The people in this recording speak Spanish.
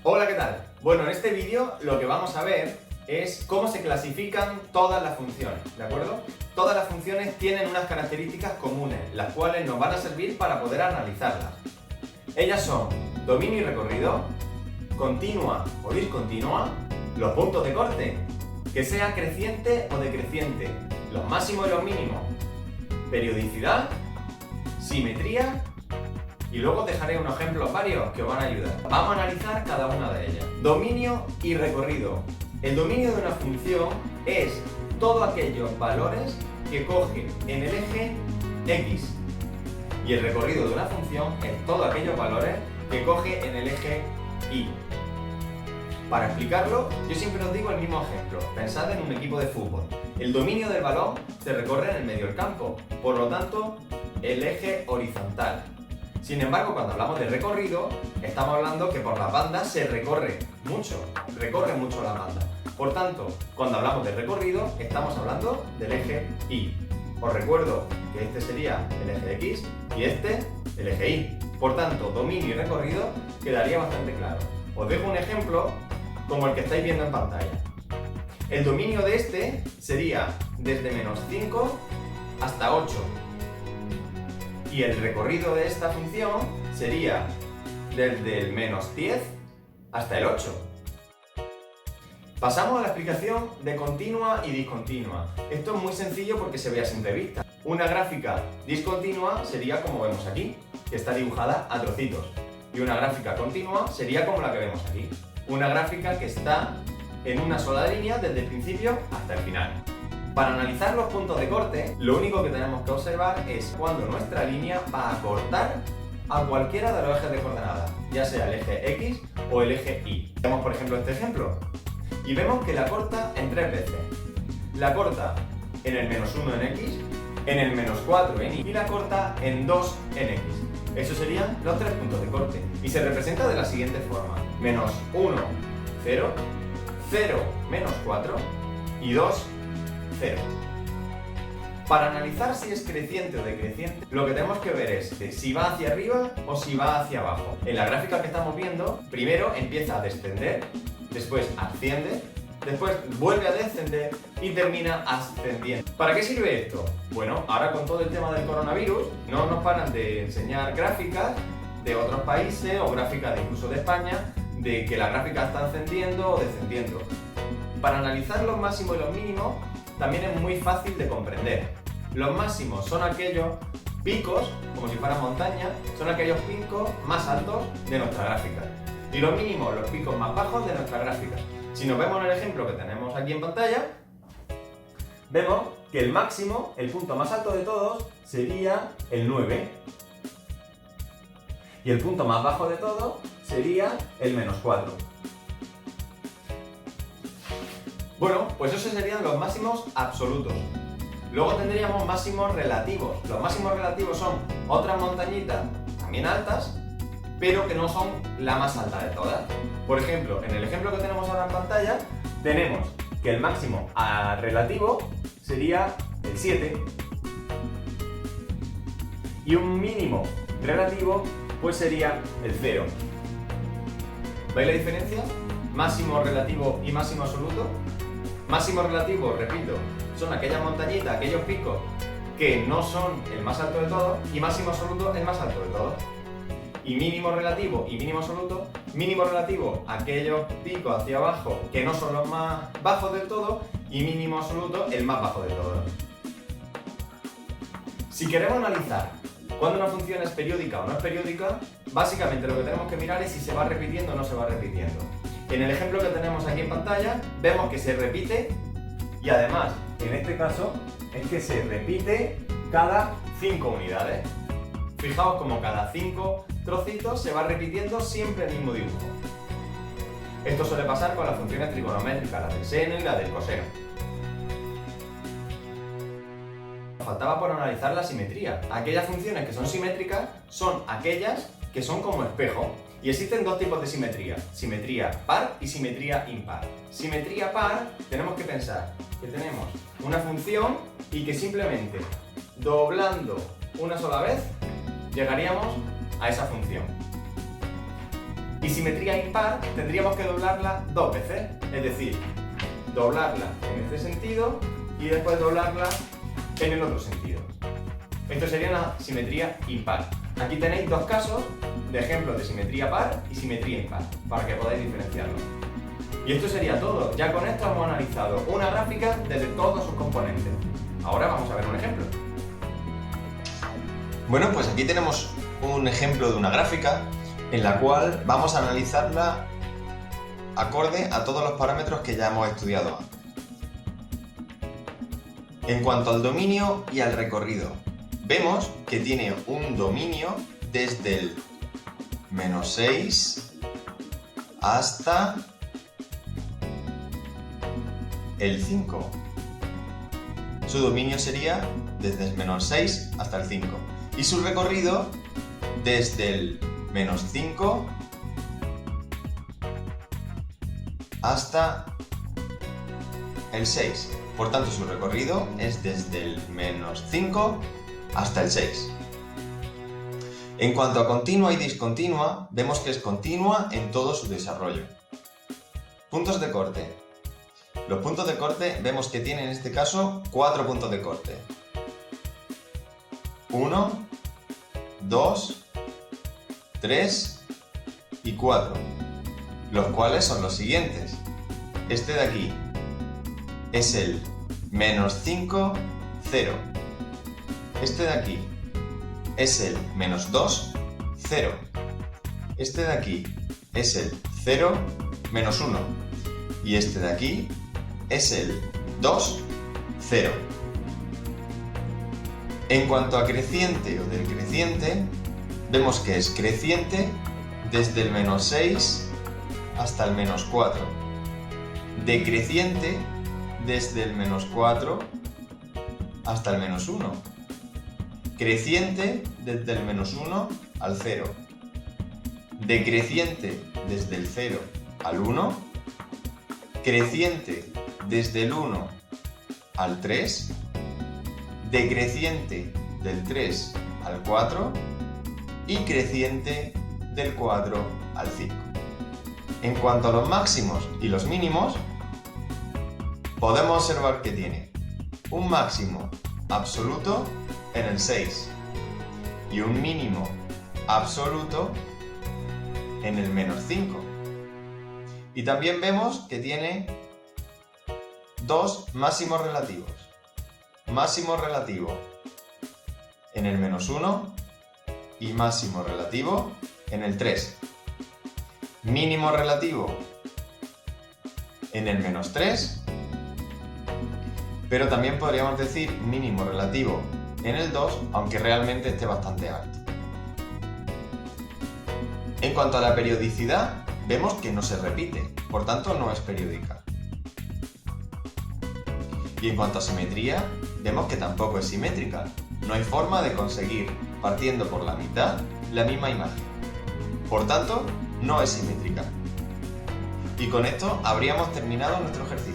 Hola, ¿qué tal? Bueno, en este vídeo lo que vamos a ver es cómo se clasifican todas las funciones, ¿de acuerdo? Todas las funciones tienen unas características comunes, las cuales nos van a servir para poder analizarlas. Ellas son dominio y recorrido, continua o discontinua, los puntos de corte, que sea creciente o decreciente, los máximos y los mínimos, periodicidad, simetría. Y luego os dejaré unos ejemplos varios que os van a ayudar. Vamos a analizar cada una de ellas. Dominio y recorrido. El dominio de una función es todos aquellos valores que coge en el eje X. Y el recorrido de una función es todos aquellos valores que coge en el eje Y. Para explicarlo, yo siempre os digo el mismo ejemplo. Pensad en un equipo de fútbol. El dominio del balón se recorre en el medio del campo, por lo tanto, el eje horizontal. Sin embargo, cuando hablamos de recorrido, estamos hablando que por las bandas se recorre mucho la banda. Por tanto, cuando hablamos de recorrido, estamos hablando del eje Y. Os recuerdo que este sería el eje X y este el eje Y. Por tanto, dominio y recorrido quedaría bastante claro. Os dejo un ejemplo como el que estáis viendo en pantalla. El dominio de este sería desde -5 hasta 8. Y el recorrido de esta función sería desde el -10 hasta el 8. Pasamos a la explicación de continua y discontinua. Esto es muy sencillo porque se ve a simple vista. Una gráfica discontinua sería como vemos aquí, que está dibujada a trocitos. Y una gráfica continua sería como la que vemos aquí. Una gráfica que está en una sola línea desde el principio hasta el final. Para analizar los puntos de corte, lo único que tenemos que observar es cuando nuestra línea va a cortar a cualquiera de los ejes de coordenadas, ya sea el eje X o el eje Y. Vemos por ejemplo este ejemplo y vemos que la corta en 3 veces. La corta en el -1 en X, en el -4 en Y y la corta en 2 en X. Esos serían los 3 puntos de corte y se representa de la siguiente forma: -1, 0, 0, -4 y 2, 0. Para analizar si es creciente o decreciente, lo que tenemos que ver es si va hacia arriba o si va hacia abajo. En la gráfica que estamos viendo, primero empieza a descender, después asciende, después vuelve a descender y termina ascendiendo. ¿Para qué sirve esto? Bueno, ahora con todo el tema del coronavirus, no nos paran de enseñar gráficas de otros países o gráficas incluso de España, de que la gráfica está ascendiendo o descendiendo. Para analizar los máximos y los mínimos, también es muy fácil de comprender. Los máximos son aquellos picos, como si fueran montañas, son aquellos picos más altos de nuestra gráfica. Y los mínimos, los picos más bajos de nuestra gráfica. Si nos vemos en el ejemplo que tenemos aquí en pantalla, vemos que el máximo, el punto más alto de todos, sería el 9. Y el punto más bajo de todos sería el -4. Bueno, pues esos serían los máximos absolutos. Luego tendríamos máximos relativos. Los máximos relativos son otras montañitas, también altas, pero que no son la más alta de todas. Por ejemplo, en el ejemplo que tenemos ahora en pantalla, tenemos que el máximo relativo sería el 7. Y un mínimo relativo, pues sería el 0. ¿Veis la diferencia? Máximo relativo y máximo absoluto. Máximo relativo, repito, son aquellas montañitas, aquellos picos que no son el más alto de todos, y máximo absoluto el más alto de todos. Y mínimo relativo y mínimo absoluto, mínimo relativo aquellos picos hacia abajo que no son los más bajos del todo, y mínimo absoluto el más bajo de todos. Si queremos analizar cuando una función es periódica o no es periódica, básicamente lo que tenemos que mirar es si se va repitiendo o no se va repitiendo. En el ejemplo que tenemos aquí en pantalla, vemos que se repite y además, en este caso, es que se repite cada 5 unidades. Fijaos como cada 5 trocitos se va repitiendo siempre el mismo dibujo. Esto suele pasar con las funciones trigonométricas, la del seno y la del coseno. Faltaba por analizar la simetría. Aquellas funciones que son simétricas son aquellas que son como espejo. Y existen dos tipos de simetría: simetría par y simetría impar. Simetría par, tenemos que pensar que tenemos una función y que simplemente doblando una sola vez llegaríamos a esa función. Y simetría impar tendríamos que doblarla dos veces, es decir, doblarla en este sentido y después doblarla en el otro sentido. Esto sería una simetría impar. Aquí tenéis dos casos de ejemplos de simetría par y simetría impar, para que podáis diferenciarlo. Y esto sería todo. Ya con esto hemos analizado una gráfica desde todos sus componentes. Ahora vamos a ver un ejemplo. Bueno, pues aquí tenemos un ejemplo de una gráfica en la cual vamos a analizarla acorde a todos los parámetros que ya hemos estudiado antes. En cuanto al dominio y al recorrido, vemos que tiene un dominio desde el -6 hasta el 5. Su dominio sería desde el -6 hasta el 5. Y su recorrido desde el -5 hasta el 6. Por tanto, su recorrido es desde el -5 hasta el 6. En cuanto a continua y discontinua, vemos que es continua en todo su desarrollo. Puntos de corte. Los puntos de corte vemos que tienen en este caso 4 puntos de corte. 1, 2, 3 y 4, los cuales son los siguientes. Este de aquí es el -5, 0. Este de aquí es el -2, 0. Este de aquí es el 0, -1. Y este de aquí es el 2, 0. En cuanto a creciente o decreciente, vemos que es creciente desde el -6 hasta el -4. Decreciente desde el -4 hasta el -1. Creciente desde el -1 al 0. Decreciente desde el 0 al 1. Creciente desde el 1 al 3. Decreciente del 3 al 4 y creciente del 4 al 5. En cuanto a los máximos y los mínimos, podemos observar que tiene un máximo absoluto en el 6 y un mínimo absoluto en el -5. Y también vemos que tiene dos máximos relativos. Máximo relativo en el -1 y máximo relativo en el 3. Mínimo relativo en el -3, pero también podríamos decir mínimo relativo en el 2, aunque realmente esté bastante alto. En cuanto a la periodicidad, vemos que no se repite, por tanto no es periódica. Y en cuanto a simetría, vemos que tampoco es simétrica. No hay forma de conseguir, partiendo por la mitad, la misma imagen. Por tanto, no es simétrica. Y con esto habríamos terminado nuestro ejercicio.